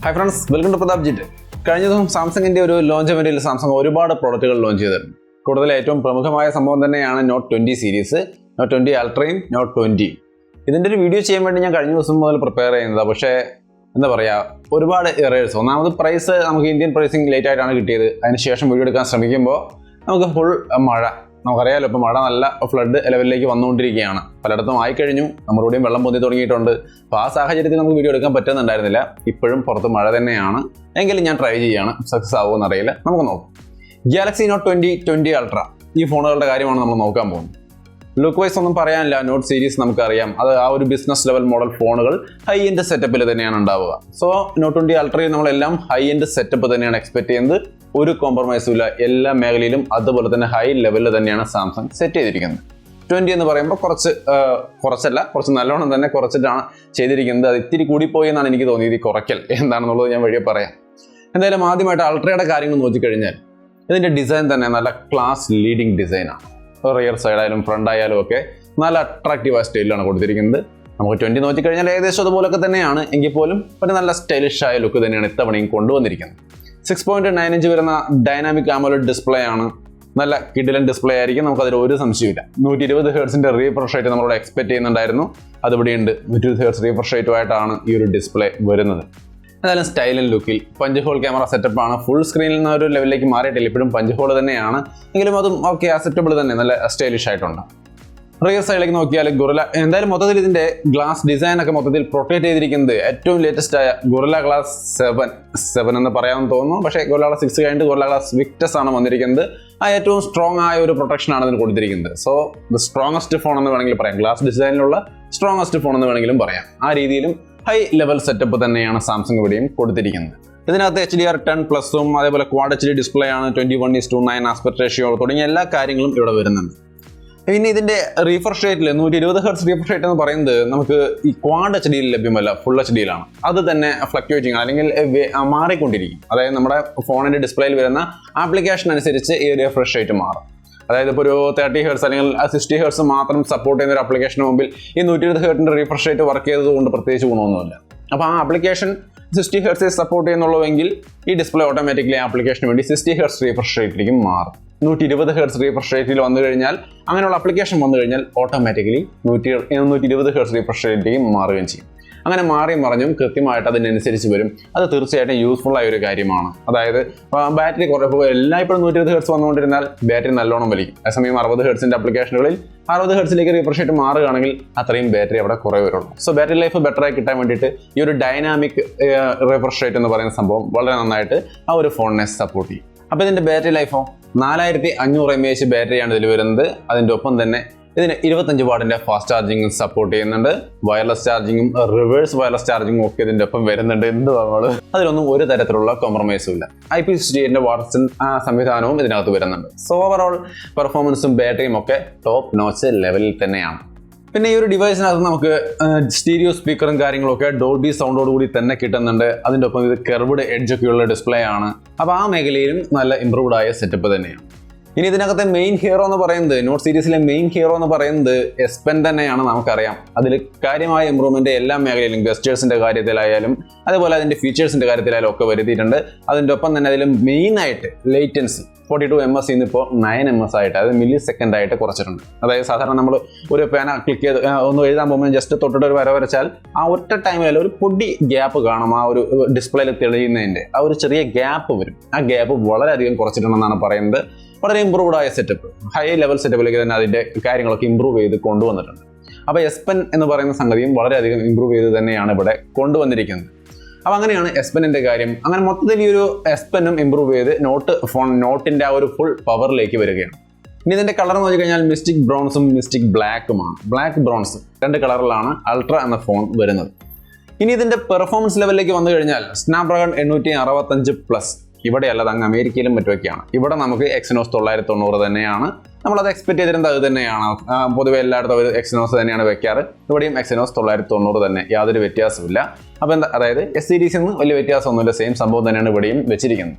Hi friends, welcome to Pratap Jit. കഴിഞ്ഞ ദിവസം സാംസങ്ങിന്റെ ഒരു ലോഞ്ച് ഇവന്റിൽ സാംസങ് ഒരുപാട് പ്രോഡക്റ്റുകൾ ലോഞ്ച് ചെയ്തിട്ടുണ്ട്. കൂടുതൽ ഏറ്റവും പ്രമുഖമായ സംഭവം തന്നെയാണ് നോട്ട് 20 സീരീസ്, നോട്ട് 20 അൾട്രയും നോട്ട് 20. ഇതിന്റെ ഒരു വീഡിയോ ചെയ്യാൻ വേണ്ടി ഞാൻ കഴിഞ്ഞ ദിവസം മുതൽ പ്രിപ്പയർ ചെയ്യുന്നതാണ്. പക്ഷേ എന്താ പറയുക, ഒരുപാട് എറേഴ്സ്. ഒന്നാമത് പ്രൈസ് നമുക്ക് ഇന്ത്യൻ പ്രൈസിങ് ലേറ്റ് ആയിട്ടാണ് കിട്ടിയത്. അതിനുശേഷം വീഡിയോ എടുക്കാൻ ശ്രമിക്കുമ്പോൾ നമുക്ക് ഫുൾ മഴ, നമുക്കറിയാലോ, ഇപ്പോൾ മഴ നല്ല ഫ്ലഡ് ലെവലിലേക്ക് വന്നുകൊണ്ടിരിക്കുകയാണ്. പലയിടത്തും ആയിക്കഴിഞ്ഞു, നമ്മുടെ ഇവിടെയും വെള്ളം പൊന്തി തുടങ്ങിയിട്ടുണ്ട്. അപ്പോൾ ആ സാഹചര്യത്തിൽ നമുക്ക് വീഡിയോ എടുക്കാൻ പറ്റുന്നുണ്ടായിരുന്നില്ല. ഇപ്പോഴും പുറത്ത് മഴ തന്നെയാണ്. എങ്കിലും ഞാൻ ട്രൈ ചെയ്യുകയാണ്. സക്സസ് ആവുമെന്ന് അറിയില്ല, നമുക്ക് നോക്കാം. ഗാലക്സി നോട്ട് 20 അൾട്ര ഈ ഫോണുകളുടെ കാര്യമാണ് നമ്മൾ നോക്കാൻ പോകുന്നത്. ലുക്ക് വൈസ് ഒന്നും പറയാനില്ല. നോട്ട് സീരീസ് നമുക്കറിയാം, അത് ആ ഒരു ബിസിനസ് ലെവൽ മോഡൽ ഫോണുകൾ ഹൈ എൻഡ് സെറ്റപ്പിൽ തന്നെയാണ് ഉണ്ടാവുക. സോ നോട്ട് 20 അൾട്രയിൽ നമ്മളെല്ലാം ഹൈ എൻഡ് സെറ്റപ്പ് തന്നെയാണ് എക്സ്പെക്ട് ചെയ്യുന്നത്. ഒരു കോംപ്രമൈസും ഇല്ല. എല്ലാ മേഖലയിലും അതുപോലെ തന്നെ ഹൈ ലെവലിൽ തന്നെയാണ് സാംസങ് സെറ്റ് ചെയ്തിരിക്കുന്നത്. 20 എന്ന് പറയുമ്പോൾ കുറച്ച് നല്ലോണം തന്നെ കുറച്ചിട്ടാണ് ചെയ്തിരിക്കുന്നത്. അത് ഇത്തിരി കൂടിപ്പോയി എന്നാണ് എനിക്ക് തോന്നിയത്. ഈ കുറയ്ക്കൽ എന്താണെന്നുള്ളത് ഞാൻ വഴിയെ പറയാം. എന്തായാലും ആദ്യമായിട്ട് അൾട്രയുടെ കാര്യങ്ങൾ നോക്കിക്കഴിഞ്ഞാൽ ഇതിൻ്റെ ഡിസൈൻ തന്നെ നല്ല ക്ലാസ് ലീഡിങ് ഡിസൈനാണ്. റിയർ സൈഡായാലും ഫ്രണ്ട് ആയാലും ഒക്കെ നല്ല അട്രാക്റ്റീവായ സ്റ്റൈലിലാണ് കൊടുത്തിരിക്കുന്നത്. നമുക്ക് 20 നോക്കിക്കഴിഞ്ഞാൽ ഏകദേശം അതുപോലൊക്കെ തന്നെയാണ്. എങ്കിൽ പോലും ഒരു നല്ല സ്റ്റൈലിഷ് ആയ ലുക്ക് തന്നെയാണ് ഇത്തവണയും കൊണ്ടുവന്നിരിക്കുന്നത്. 6.9 ഇഞ്ച് വരുന്ന ഡൈനാമിക് ആമോലെഡ് ഡിസ്പ്ലേ ആണ്. നല്ല കിഡിലൻ ഡിസ്പ്ലേ ആയിരിക്കും, നമുക്കതിൽ ഒരു സംശയമില്ല. 120 ഹെർട്സിന്റെ റീഫ്രഷ് റേറ്റ് നമ്മളോട് എക്സ്പെക്ട് ചെയ്യുന്നുണ്ടായിരുന്നു. അതിവിടെയുണ്ട്. 120 ഹെർട്സ് റീഫ്രഷ് റേറ്റുമായിട്ടാണ് ഈ ഒരു ഡിസ്പ്ലേ വരുന്നത്. എന്തായാലും സ്റ്റൈലൻ ലുക്കിൽ പഞ്ച് ഹോൾ ക്യാമറ സെറ്റപ്പ് ആണ്. ഫുൾ സ്ക്രീനിൽ നിന്ന് ഒരു ലെവലിലേക്ക് മാറിയിട്ടില്ല, ഇപ്പോഴും പഞ്ച് ഹോൾ തന്നെയാണ്. എങ്കിലും അതും ഓക്കെ, അക്സെപ്റ്റബിൾ തന്നെ, നല്ല സ്റ്റൈലിഷ് ആയിട്ടുണ്ട്. റിയർ സൈഡിലേക്ക് നോക്കിയാൽ ഗൊറില്ല, എന്തായാലും മൊത്തത്തിൽ ഇതിന്റെ ഗ്ലാസ് ഡിസൈൻ ഒക്കെ മൊത്തത്തിൽ പ്രൊട്ടക്ട് ചെയ്തിരിക്കുന്നത് ഏറ്റവും ലേറ്റസ്റ്റ് ആയ ഗൊറില്ല ഗ്ലാസ് 7 എന്ന് പറയാമെന്ന് തോന്നുന്നു. പക്ഷേ ഗൊറില്ല ഗ്ലാസ് 6 കഴിഞ്ഞിട്ട് ഗൊറില്ല ഗ്ലാസ് വിക്ടസ് ആണ് വന്നിരിക്കുന്നത്. ആ ഏറ്റവും സ്ട്രോങ് ആയ ഒരു പ്രൊട്ടക്ഷൻ ആണ് ഇതിന് കൊടുത്തിരിക്കുന്നത്. സോ ദ സ്ട്രോങ്ങസ്റ്റ് ഫോൺ എന്ന് വേണമെങ്കിൽ പറയാം. ഗ്ലാസ് ഡിസൈനിലുള്ള സ്ട്രോങ്ങസ്റ്റ് ഫോൺ എന്ന് വേണമെങ്കിലും പറയാം. ആ രീതിയിലും ഹൈ ലെവൽ സെറ്റപ്പ് തന്നെയാണ് സാംസങ് ഇവിടെയും കൊടുത്തിരിക്കുന്നത്. ഇതിനകത്ത് HDR10+ഉം അതേപോലെ ക്വാഡ് HD ഡിസ്പ്ലേ ആണ്. 21:9 ആസ്പെക്ട് റേഷ്യോ തുടങ്ങിയ എല്ലാ കാര്യങ്ങളും ഇവിടെ വരുന്നുണ്ട്. പിന്നെ ഇതിന്റെ റീഫ്രഷ് റേറ്റിൽ 120 ഹെർട്സ് റീഫ്രഷ് റേറ്റ് എന്ന് പറയുന്നത് നമുക്ക് ഈ ക്വാഡ് HDയിൽ ലഭ്യമല്ല, ഫുൾ HDയിലാണ്. അത് തന്നെ ഫ്ലക്ച്വേറ്റിംഗ് അല്ലെങ്കിൽ മാറിക്കൊണ്ടിരിക്കും. അതായത് നമ്മുടെ ഫോണിന്റെ ഡിസ്പ്ലേയിൽ വരുന്ന ആപ്ലിക്കേഷൻ അനുസരിച്ച് ഈ റീഫ്രഷ് റേറ്റ് മാറും. അതായത് ഇപ്പോൾ ഒരു 30 ഹെർട്സ് അല്ലെങ്കിൽ 60 ഹെർട്സ് മാത്രം സപ്പോർട്ട് ചെയ്യുന്ന ഒരു ആപ്ലിക്കേഷന് മുമ്പിൽ ഈ 120 ഹെർട്സിന്റെ റീഫ്രഷ് റേറ്റ് വർക്ക് ചെയ്തത് കൊണ്ട് പ്രത്യേകിച്ച് ഗുണമൊന്നുമില്ല. അപ്പോൾ ആ ആപ്ലിക്കേഷൻ 60 ഹെർട്സ് സപ്പോർട്ട് ചെയ്യുന്നുള്ളൂവെങ്കിൽ ഈ ഡിസ്പ്ലേ ഓട്ടോമാറ്റിക്കലി ആപ്ലിക്കേഷന് വേണ്ടി 60 ഹെർട്സ് റീഫ്രഷ് റേറ്റിലേക്ക് മാറും. 120 ഹെർട്സ് റീഫ്രഷ് റേറ്റിൽ വന്നു കഴിഞ്ഞാൽ, അങ്ങനെയുള്ള ആപ്ലിക്കേഷൻ വന്നു കഴിഞ്ഞാൽ ഓട്ടോമാറ്റിക്കലി 120 ഹെർട്സ് റീഫ്രഷ് റേറ്റിലേക്ക് മാറുകയും ചെയ്യും. അങ്ങനെ മാറിയും മറിഞ്ഞും കൃത്യമായിട്ട് അതിനനുസരിച്ച് വരും. അത് തീർച്ചയായിട്ടും യൂസ്ഫുൾ ആയ ഒരു കാര്യമാണ്. അതായത് ബാറ്ററി കുറവ്, എല്ലായ്പ്പോഴും 120 ഹെർട്സ് വന്നുകൊണ്ടിരുന്നാൽ ബാറ്ററി നല്ലോണം വലിക്കും. അതേസമയം 60 ഹെർട്സിന്റെ ആപ്ലിക്കേഷനുകളിൽ 60 ഹെർട്സിലേക്ക് റീഫ്രഷ് റേറ്റ് മാറുകയാണെങ്കിൽ അത്രയും ബാറ്ററി അവിടെ കുറേ വരുള്ളൂ. സോ ബാറ്ററി ലൈഫ് ബെറ്റർ ആയി കിട്ടാൻ വേണ്ടിയിട്ട് ഈ ഒരു ഡൈനാമിക് റീഫ്രഷ് റേറ്റ് എന്ന് പറയുന്ന സംഭവം വളരെ നന്നായിട്ട് ആ ഒരു ഫോണിനെ സപ്പോർട്ട് ചെയ്യും. അപ്പോൾ ഇതിന്റെ ബാറ്ററി ലൈഫോ 4500 mAh ബാറ്ററിയാണ് ഇതിൽ വരുന്നത്. അതിൻ്റെ ഒപ്പം തന്നെ ഇതിന് 25 വാട്ടിന്റെ ഫാസ്റ്റ് ചാർജിങ്ങും സപ്പോർട്ട് ചെയ്യുന്നുണ്ട്. വയർലെസ് ചാർജിങ്ങും റിവേഴ്സ് വയർലെസ് ചാർജിങ്ങും ഒക്കെ ഇതിന്റെ ഒപ്പം വരുന്നുണ്ട്. അതിലൊന്നും ഒരു തരത്തിലുള്ള കോംപ്രമൈസും ഇല്ല. IP68 വാട്ട്സ് സംവിധാനവും ഇതിനകത്ത് വരുന്നുണ്ട്. സോ ഓവറോൾ പെർഫോമൻസും ബാറ്ററിയും ഒക്കെ ടോപ്പ് നോച്ച് ലെവലിൽ തന്നെയാണ്. പിന്നെ ഈ ഒരു ഡിവൈസിനകത്ത് നമുക്ക് സ്റ്റീരിയോ സ്പീക്കറും കാര്യങ്ങളൊക്കെ ഡോൾബി സൗണ്ടോട് കൂടി തന്നെ കിട്ടുന്നുണ്ട്. അതിൻ്റെ ഒപ്പം ഇത് കെർവ്ഡ് എഡ്ജ് ഒക്കെയുള്ള ഡിസ്പ്ലേ ആണ്. അപ്പോൾ ആ മേഖലയിലും നല്ല ഇംപ്രൂവ്ഡ് ആയ സെറ്റപ്പ് തന്നെയാണ്. ഇനി ഇതിനകത്തെ മെയിൻ ഹീറോ എന്ന് പറയുന്നത്, നോട്ട് സീരീസിലെ മെയിൻ ഹീറോ എന്ന് പറയുന്നത് S Pen തന്നെയാണ്. നമുക്കറിയാം അതിൽ കാര്യമായ ഇമ്പ്രൂവ്മെന്റ് എല്ലാ മേഖലയിലും, ഗസ്റ്റേഴ്സിന്റെ കാര്യത്തിലായാലും അതുപോലെ അതിന്റെ ഫീച്ചേഴ്സിന്റെ കാര്യത്തിലായാലും ഒക്കെ വരുത്തിയിട്ടുണ്ട്. അതിൻ്റെ ഒപ്പം തന്നെ അതിൽ മെയിനായിട്ട് ലേറ്റൻസി 42 ms ഇപ്പോൾ 9 ms ആയിട്ട്, അതായത് മില്ലി സെക്കൻഡ് ആയിട്ട് കുറച്ചിട്ടുണ്ട്. അതായത് സാധാരണ നമ്മൾ ഒരു പേന ക്ലിക്ക് ചെയ്ത് ഒന്ന് എഴുതാൻ പോകുമ്പോൾ ജസ്റ്റ് തൊട്ടിട്ട് ഒരു വര വരച്ചാൽ ആ ഒറ്റ ടൈമിൽ ഒരു പൊടി ഗ്യാപ്പ് കാണും. ആ ഒരു ഡിസ്പ്ലേയിൽ തെളിയുന്നതിൻ്റെ ആ ഒരു ചെറിയ ഗ്യാപ്പ് വരും. ആ ഗ്യാപ്പ് വളരെയധികം കുറച്ചിട്ടുണ്ടെന്നാണ് പറയുന്നത്. വളരെ ഇമ്പ്രൂവ്ഡ് ആയ സെറ്റപ്പ്, ഹൈ ലെവൽ സെറ്റപ്പിലേക്ക് തന്നെ അതിൻ്റെ കാര്യങ്ങളൊക്കെ ഇമ്പ്രൂവ് ചെയ്ത് കൊണ്ടുവന്നിട്ടുണ്ട്. അപ്പോൾ S Pen എന്ന് പറയുന്ന സംഗതിയും വളരെയധികം ഇമ്പ്രൂവ് ചെയ്ത് തന്നെയാണ് ഇവിടെ കൊണ്ടുവന്നിരിക്കുന്നത്. അപ്പോൾ അങ്ങനെയാണ് S Penന്റെ കാര്യം. അങ്ങനെ മൊത്തത്തിൽ ഈ ഒരു S Penനും ഇമ്പ്രൂവ് ചെയ്ത് നോട്ടിന്റെ ആ ഒരു ഫുൾ പവറിലേക്ക് വരികയാണ്. ഇനി ഇതിന്റെ കളർ നോക്കി കഴിഞ്ഞാൽ മിസ്റ്റിക് ബ്രൗൺസും മിസ്റ്റിക് ബ്ലാക്കുമാണ്. ബ്ലാക്ക് ബ്രൗൺസ് 2 കളറിലാണ് അൾട്ര എന്ന ഫോൺ വരുന്നത്. ഇനി ഇതിന്റെ പെർഫോമൻസ് ലെവലിലേക്ക് വന്നു കഴിഞ്ഞാൽ സ്നാപ്ഡ്രാഗൺ 865+, ഇവിടെ അല്ലാതെ അങ്ങ് അമേരിക്കയിലും മറ്റുമൊക്കെയാണ്. ഇവിടെ നമുക്ക് Exynos 990 തന്നെയാണ്. നമ്മളത് എക്സ്പെക്ട് ചെയ്തിരുന്നത് അത് തന്നെയാണ്. പൊതുവെ എല്ലായിടത്തും ഒരു Exynos തന്നെയാണ് വെക്കാറ്. ഇവിടെയും Exynos 990 തന്നെ, യാതൊരു വ്യത്യാസമില്ല. അപ്പോൾ അതായത് S സീരീസിൽ നിന്ന് വലിയ വ്യത്യാസമൊന്നുമില്ല, സെയിം സംഭവം തന്നെയാണ് ഇവിടെയും വെച്ചിരിക്കുന്നത്.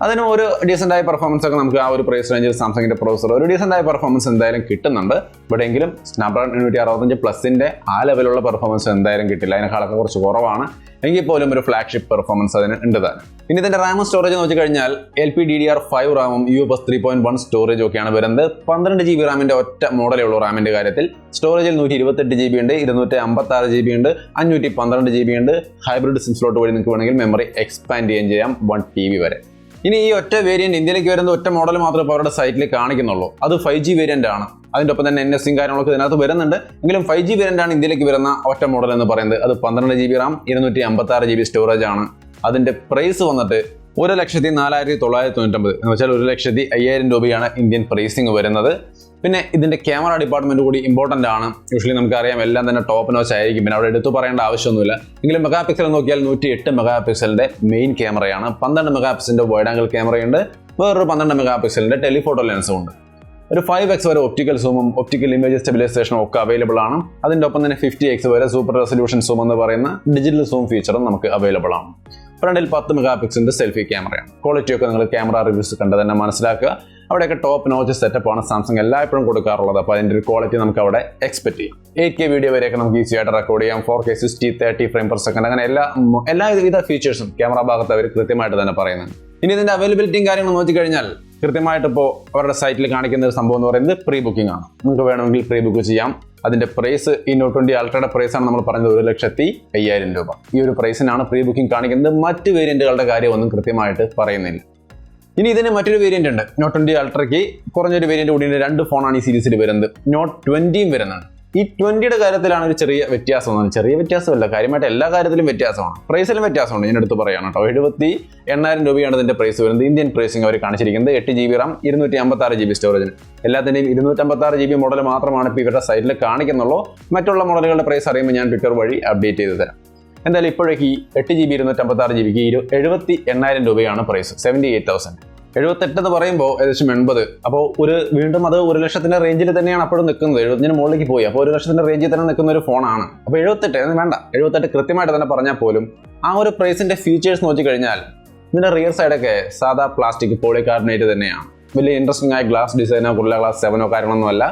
അതിന് ഒരു ഡീസൻ്റ് ആയ പെർഫോമൻസ് ഒക്കെ നമുക്ക് ആ ഒരു പ്രൈസ് റേഞ്ചിൽ സാംസങ്ങിന്റെ പ്രോസസർ ഒരു ഡീസൻ്റ് ആയ പെർഫോമൻസ് എന്തായാലും കിട്ടുന്നുണ്ട്. ഇവിടെയെങ്കിലും സ്നാപ്ഡ്രാഗൺ 865+ന്റെ ആ ലെവലുള്ള പെർഫോമൻസ് എന്തായാലും കിട്ടില്ല. അതിനേക്കാളൊക്കെ കുറച്ച് കുറവാണ്. എങ്കിൽ പോലും ഒരു ഫ്ലാഗ്ഷിപ്പ് പെർഫോമൻസ് അതിന് ഉണ്ട് തന്നെ. ഇനി ഇതിന്റെ റാം സ്റ്റോറേജ് നോക്കി കഴിഞ്ഞാൽ LPDDR5 റാമും UFS 3.1 സ്റ്റോറേജ് ഒക്കെയാണ് വരുന്നത്. 12 GB റാമിന്റെ ഒറ്റ മോഡലേ ഉള്ളൂ. റാമിന്റെ കാര്യത്തിൽ സ്റ്റോറേജിൽ 128 GB ഉണ്ട്, 256 GB ഉണ്ട്, 512 GB ഉണ്ട്. ഹൈബ്രിഡ് സിം സ്ലോട്ട് വഴി നിങ്ങൾക്ക് വേണമെങ്കിൽ മെമ്മറി എക്സ്പാൻഡ് ചെയ്യാം 1 TB വരെ. ഇനി ഈ ഒറ്റ വേരിയന്റ് ഇന്ത്യയിലേക്ക് വരുന്ന ഒറ്റ മോഡൽ മാത്രമേ ഇപ്പോൾ അവരുടെ സൈറ്റിൽ കാണിക്കുന്നുള്ളൂ. അത് 5G വേരിയന്റ് ആണ്. അതിൻ്റെ ഒപ്പം തന്നെ NSയും കാര്യങ്ങളൊക്കെ ഇതിനകത്ത് വരുന്നുണ്ട്. എങ്കിലും 5G വേരിയന്റ് ആണ് ഇന്ത്യയിലേക്ക് വരുന്ന ഒറ്റ മോഡൽ എന്ന് പറയുന്നത്. അത് 12 GB റാം, 256 GB സ്റ്റോറേജ് ആണ്. അതിന്റെ പ്രൈസ് വന്നിട്ട് 1,04,999 എന്ന് വെച്ചാൽ 1,05,000 രൂപയാണ് ഇന്ത്യൻ പ്രൈസിങ് വരുന്നത്. പിന്നെ ഇതിന്റെ ക്യാമറ ഡിപ്പാർട്ട്മെന്റ് കൂടി ഇമ്പോർട്ടന്റ് ആണ്. യൂഷ്വലി നമുക്കറിയാം എല്ലാം തന്നെ ടോപ്പ് നോച്ച് ആയിരിക്കും. പിന്നെ അവിടെ എടുത്തു പറയേണ്ട ആവശ്യമൊന്നുമില്ല. എങ്കിലും മെഗാ പിക്സൽ നോക്കിയാൽ 108 മെഗാ പിക്സലിന്റെ മെയിൻ ക്യാമറയാണ്. 12 മെഗാ പിക്സലിന്റെ വൈഡ് ആംഗിൾ ക്യാമറയുണ്ട്. വേറൊരു 12 മെഗാ പിക്സലിന്റെ ടെലിഫോട്ടോ ലെൻസും ഉണ്ട്. ഒരു 5x വരെ ഒപ്റ്റിക്കൽ സൂമും ഒപ്റ്റിക്കൽ ഇമേജ് സ്റ്റെബിലൈസേഷനും ഒക്കെ അവൈലബിൾ ആണ്. അതിന്റെ ഒപ്പം തന്നെ 50x വരെ സൂപ്പർ റെസൊല്യൂഷൻ സൂം എന്ന് പറയുന്ന ഡിജിറ്റൽ സൂം ഫീച്ചറും നമുക്ക് അവൈലബിൾ ആണ്. ഫ്രണ്ടിൽ 10 മെഗാ പിക്സലിന്റെ സെൽഫി ക്യാമറയാണ്. ക്വാളിറ്റി ഒക്കെ നിങ്ങൾ ക്യാമറ റിവ്യൂസ് കണ്ട് തന്നെ മനസ്സിലാക്കുക. അവിടെയൊക്കെ ടോപ്പ് നോച്ച് സെറ്റപ്പാണ് സാംസങ് എല്ലായ്പ്പോഴും കൊടുക്കാറുള്ളത്. അപ്പോൾ അതിന്റെ ഒരു ക്വാളിറ്റി നമുക്ക് അവിടെ എക്സ്പെക്ട് ചെയ്യാം. 8K വീഡിയോ വരെയൊക്കെ നമുക്ക് ഈസി ആയിട്ട് റെക്കോർഡ് ചെയ്യാം. 4K 60 30 ഫ്രെയിം പെർ സെക്കൻഡ് അങ്ങനെ എല്ലാവിധ ഫീച്ചേഴ്സും ക്യാമറ ഭാഗത്ത് അവർ കൃത്യമായിട്ട് തന്നെ പറയുന്നുണ്ട്. ഇനി ഇതിന്റെ അവൈലബിലിറ്റിയും കാര്യങ്ങൾ നോക്കിക്കഴിഞ്ഞാൽ കൃത്യമായിട്ട് ഇപ്പോൾ അവരുടെ സൈറ്റിൽ കാണിക്കുന്ന ഒരു സംഭവം എന്ന് പറയുന്നത് പ്രീ ബുക്കിംഗ് ആണ്. നിങ്ങൾക്ക് വേണമെങ്കിൽ പ്രീ ബുക്ക് ചെയ്യാം. അതിന്റെ പ്രൈസ് ഈ Note 20 അൾട്രയുടെ പ്രൈസാണ് നമ്മൾ പറഞ്ഞത് 1,05,000 രൂപ. ഈ ഒരു പ്രൈസിനാണ് പ്രീ ബുക്കിംഗ് കാണിക്കുന്നത്. മറ്റ് വേരിയന്റുകളുടെ കാര്യമൊന്നും കൃത്യമായിട്ട് പറയുന്നില്ല. ഇനി ഇതിന് മറ്റൊരു വേരിയന്റ് ഉണ്ട്. Note 20 അൾട്രയ്ക്ക് കുറഞ്ഞൊരു വേരിയന്റ് കൂടി 2 ഫോണാണ് ഈ സീരീസിൽ വരുന്നത്. Note 20യും വരുന്നുണ്ട്. ഈ 20യുടെ കാര്യത്തിലാണ് ഒരു ചെറിയ വ്യത്യാസം. ചെറിയ വ്യത്യാസമല്ല, കാര്യമായിട്ട് എല്ലാ കാര്യത്തിലും വ്യത്യാസമാണ്. പ്രൈസിലും വ്യത്യാസമുണ്ട്. ഞാൻ എടുത്ത് പറയാണ് കേട്ടോ. 78,000 രൂപയാണ് ഇതിന്റെ പ്രൈസ് വരുന്നത്. ഇന്ത്യൻ പ്രൈസിംഗ് അവർ കാണിച്ചിരിക്കുന്നത് 8 GB റാം, 256 GB സ്റ്റോറേജിന്. എല്ലാത്തിന്റെയും 256 GB മോഡൽ മാത്രമാണ് ഇപ്പോൾ ഇവരുടെ സൈറ്റിൽ കാണിക്കുന്നുള്ളൂ. മറ്റുള്ള മോഡലുകളുടെ പ്രൈസ് അറിയുമ്പോൾ ഞാൻ ട്വിറ്റർ വഴി അപ്ഡേറ്റ് ചെയ്ത് തരാം. എന്തായാലും ഇപ്പോഴേക്ക് ഈ 8 GB 256 GBക്ക് 78,000 രൂപയാണ് പ്രൈസ്. 78,000. 78 എന്ന് പറയുമ്പോൾ ഏകദേശം 80. അപ്പോൾ വീണ്ടും അത് 1,00,000 റേഞ്ചിൽ തന്നെയാണ് അപ്പോഴും നിൽക്കുന്നത്. 70 മുകളിലേക്ക് പോയി. അപ്പോൾ 1,00,000 റേഞ്ചിൽ തന്നെ നിൽക്കുന്ന ഒരു ഫോണാണ്. അപ്പോൾ 78 വേണ്ട, 78 കൃത്യമായിട്ട് തന്നെ പറഞ്ഞാൽ പോലും ആ ഒരു പ്രൈസിന്റെ ഫീച്ചേഴ്സ് നോക്കി കഴിഞ്ഞാൽ ഇതിന്റെ റിയർ സൈഡൊക്കെ സാധാ പ്ലാസ്റ്റിക് പോളികാർബണേറ്റ് തന്നെയാണ്. വലിയ ഇൻട്രസ്റ്റിംഗ് ആയ ഗ്ലാസ് ഡിസൈനോ കുർല ഗ്ലാസ് 7 കാര്യങ്ങളൊന്നുമല്ല.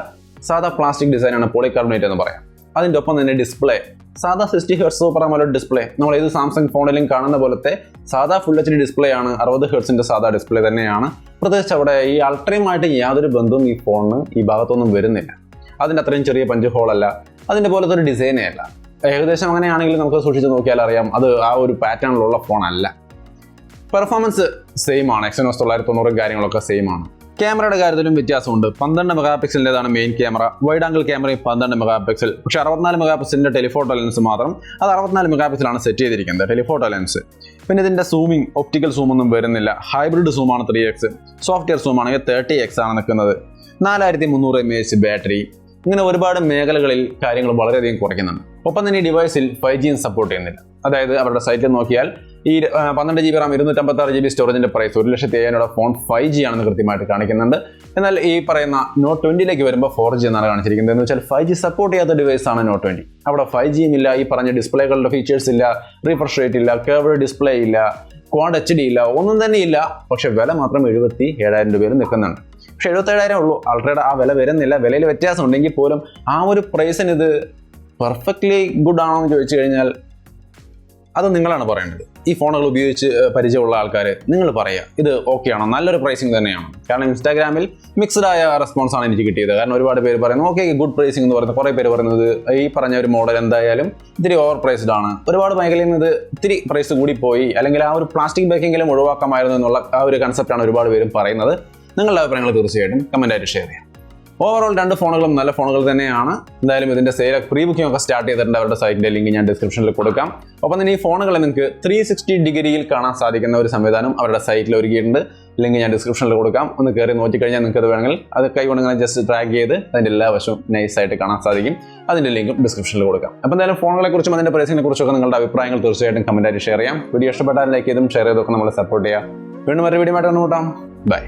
സാധാ പ്ലാസ്റ്റിക് ഡിസൈനാണ്, പോളികാർബണേറ്റ് എന്ന് പറയാം. അതിൻ്റെ ഒപ്പം തന്നെ ഡിസ്പ്ലേ സാധാ 60 Hz സൂപ്പർ AMOLED ഡിസ്പ്ലേ. നമ്മൾ ഏത് സാംസങ് ഫോണിലും കാണുന്ന പോലത്തെ സാധാ ഫുൾ HD ഡിസ്പ്ലേ ആണ്. 60 Hz സാധാ ഡിസ്പ്ലേ തന്നെയാണ്. പ്രത്യേകിച്ച് അവിടെ ഈ അൾട്രയുമായിട്ട് യാതൊരു ബന്ധവും ഈ ഫോണിന് ഈ ഭാഗത്തൊന്നും വരുന്നില്ല. അതിൻ്റെ അത്രയും ചെറിയ പഞ്ച് ഹോളല്ല, അതിൻ്റെ പോലത്തെ ഒരു ഡിസൈനേ അല്ല. ഏകദേശം അങ്ങനെയാണെങ്കിൽ നമുക്ക് സൂക്ഷിച്ച് നോക്കിയാൽ അറിയാം അത് ആ ഒരു പാറ്റേണിലുള്ള ഫോണല്ല. പെർഫോമൻസ് സെയിം ആണ്. Exynos 990 കാര്യങ്ങളൊക്കെ സെയിം ആണ്. ക്യാമറയുടെ കാര്യത്തിലും വ്യത്യാസമുണ്ട്. 12 മെഗാ പിക്സലിൻ്റെതാണ് മെയിൻ ക്യാമറ. വൈഡ് ആംഗിൾ ക്യാമറയും 12 മെഗാ പിക്സൽ. പക്ഷേ 64 മെഗാ പിക്സലിൻ്റെ ടെലിഫോട്ടോ ലെൻസ് മാത്രം. അത് 64 മെഗാ പിക്സലാണ് സെറ്റ് ചെയ്തിരിക്കുന്നത് ടെലിഫോട്ടോ ലെൻസ്. പിന്നെ ഇതിൻ്റെ സൂമിങ് ഒപ്റ്റിക്കൽ സൂമൊന്നും വരുന്നില്ല. Hybrid സൂമാണ് 3x. സോഫ്റ്റ്വെയർ സൂമാണെങ്കിൽ 30x ആണ് നിൽക്കുന്നത്. 4300 mAh ബാറ്ററി. ഇങ്ങനെ ഒരുപാട് മേഖലകളിൽ കാര്യങ്ങൾ വളരെയധികം കുറയ്ക്കുന്നുണ്ട്. ഒപ്പം തന്നെ ഈ ഡിവൈസിൽ 5G സപ്പോർട്ട് ചെയ്യുന്നില്ല. അതായത് അവരുടെ സൈറ്റിൽ നോക്കിയാൽ ഈ 12 GB റാം 256 GB സ്റ്റോറേജിന്റെ പ്രൈസ് 1,05,000 ഫോൺ 5G ആണെന്ന് കൃത്യമായിട്ട് കാണിക്കുന്നുണ്ട്. എന്നാൽ ഈ പറയുന്ന Note 20ലേക്ക് വരുമ്പോൾ 4G എന്നാണ് കാണിച്ചിരിക്കുന്നത്. എന്ന് വെച്ചാൽ 5G സപ്പോർട്ട് ചെയ്യാത്ത ഡിവൈസാണ് Note 20. അവിടെ 5Gയും ഇല്ല, ഈ പറഞ്ഞ ഡിസ്പ്ലേകളുടെ ഫീച്ചേഴ്സ് ഇല്ല, റിഫ്രഷ് റേറ്റ് ഇല്ല, കർവ്ഡ് ഡിസ്പ്ലേ ഇല്ല, ക്വാഡ് HD ഇല്ല, ഒന്നും തന്നെ ഇല്ല. പക്ഷെ വില മാത്രം 77,000 രൂപയിൽ നിൽക്കുന്നുണ്ട്. പക്ഷെ 77,000 ഉള്ളൂ. അൾട്രയുടെ ആ വില വരുന്നില്ല. വിലയിൽ വ്യത്യാസം ഉണ്ടെങ്കിൽ പോലും ആ ഒരു പ്രൈസിന് ഇത് പെർഫെക്റ്റ്ലി ഗുഡ് ആണോ എന്ന് ചോദിച്ചു കഴിഞ്ഞാൽ അത് നിങ്ങളാണ് പറയേണ്ടത്. ഈ ഫോണുകൾ ഉപയോഗിച്ച് പരിചയമുള്ള ആൾക്കാർ നിങ്ങൾ പറയുക ഇത് ഓക്കെ ആണോ, നല്ലൊരു പ്രൈസിങ് തന്നെയാണ്. കാരണം ഇൻസ്റ്റാഗ്രാമിൽ മിക്സ്ഡ് ആയ റെസ്പോൺസ് ആണ് എനിക്ക് കിട്ടിയത്. കാരണം ഒരുപാട് പേര് പറയുന്നു ഓക്കെ ഗുഡ് പ്രൈസിങ് എന്ന് പറയുന്നത്, കുറേ പേര് പറയുന്നത് ഈ പറഞ്ഞ ഒരു മോഡൽ എന്തായാലും ഇത്തിരി ഓവർ പ്രൈസ്ഡ് ആണ്, ഒരുപാട് മേഖലയിൽ നിന്ന് ഇത് ഇത്തിരി പ്രൈസ് കൂടി പോയി, അല്ലെങ്കിൽ ആ ഒരു പ്ലാസ്റ്റിക് ബാക്കിങ്ങിലും ഒഴിവാക്കാമായിരുന്നു എന്നുള്ള ആ ഒരു കൺസെപ്റ്റാണ് ഒരുപാട് പേരും പറയുന്നത്. നിങ്ങളുടെ അഭിപ്രായങ്ങൾ തീർച്ചയായിട്ടും കമൻറ്റായിട്ട് ഷെയർ ചെയ്യാം. ഓവറോൾ 2 ഫോണുകളും നല്ല ഫോണുകൾ തന്നെയാണ്. എന്തായാലും ഇതിന്റെ സെയിൽ പ്രീ ബുക്കിംഗ് ഒക്കെ സ്റ്റാർട്ട് ചെയ്തിട്ടുണ്ട്. അവരുടെ സൈറ്റിന്റെ ലിങ്ക് ഞാൻ ഡിസ്ക്രിപ്ഷനിൽ കൊടുക്കാം. ഒപ്പം തന്നെ ഈ ഫോണുകളെ നിങ്ങൾക്ക് 360 ഡിഗ്രിയിൽ കാണാൻ സാധിക്കുന്ന ഒരു സംവിധാനം അവരുടെ സൈറ്റിൽ ഒരുക്കിയിട്ടുണ്ട്. ലിങ്ക് ഞാൻ ഡിസ്ക്രിപ്ഷനിൽ കൊടുക്കാം. ഒന്ന് കയറി നോക്കിക്കഴിഞ്ഞാൽ നിങ്ങൾക്ക് അത് വേണമെങ്കിൽ അത് കൈകൊണ്ടിങ്ങനെ ജസ്റ്റ് ട്രാക്ക് ചെയ്ത് അതിൻ്റെ എല്ലാ വശവും നൈസായിട്ട് കാണാൻ സാധിക്കും. അതിൻ്റെ ലിങ്കും ഡിസ്ക്രിപ്ഷനിൽ കൊടുക്കാം. അപ്പോൾ എന്തായാലും ഫോണുകളെക്കുറിച്ചും അതിൻ്റെ പ്രൈസിനെ കുറിച്ചൊക്കെ നിങ്ങളുടെ അഭിപ്രായങ്ങൾ തീർച്ചയായിട്ടും കമൻറ്റായിട്ട് ഷെയർ ചെയ്യാം. വീഡിയോ ഇഷ്ടപ്പെട്ടാൽ ലൈക്ക് ചെയ്തും ഷെയർ ചെയ്തൊക്കെ നമ്മളെ സപ്പോർട്ട് ചെയ്യാം. വീണ്ടും ഒരു വീഡിയോ ആയിട്ട് കണ്ടുമുട്ടാം. ബൈ.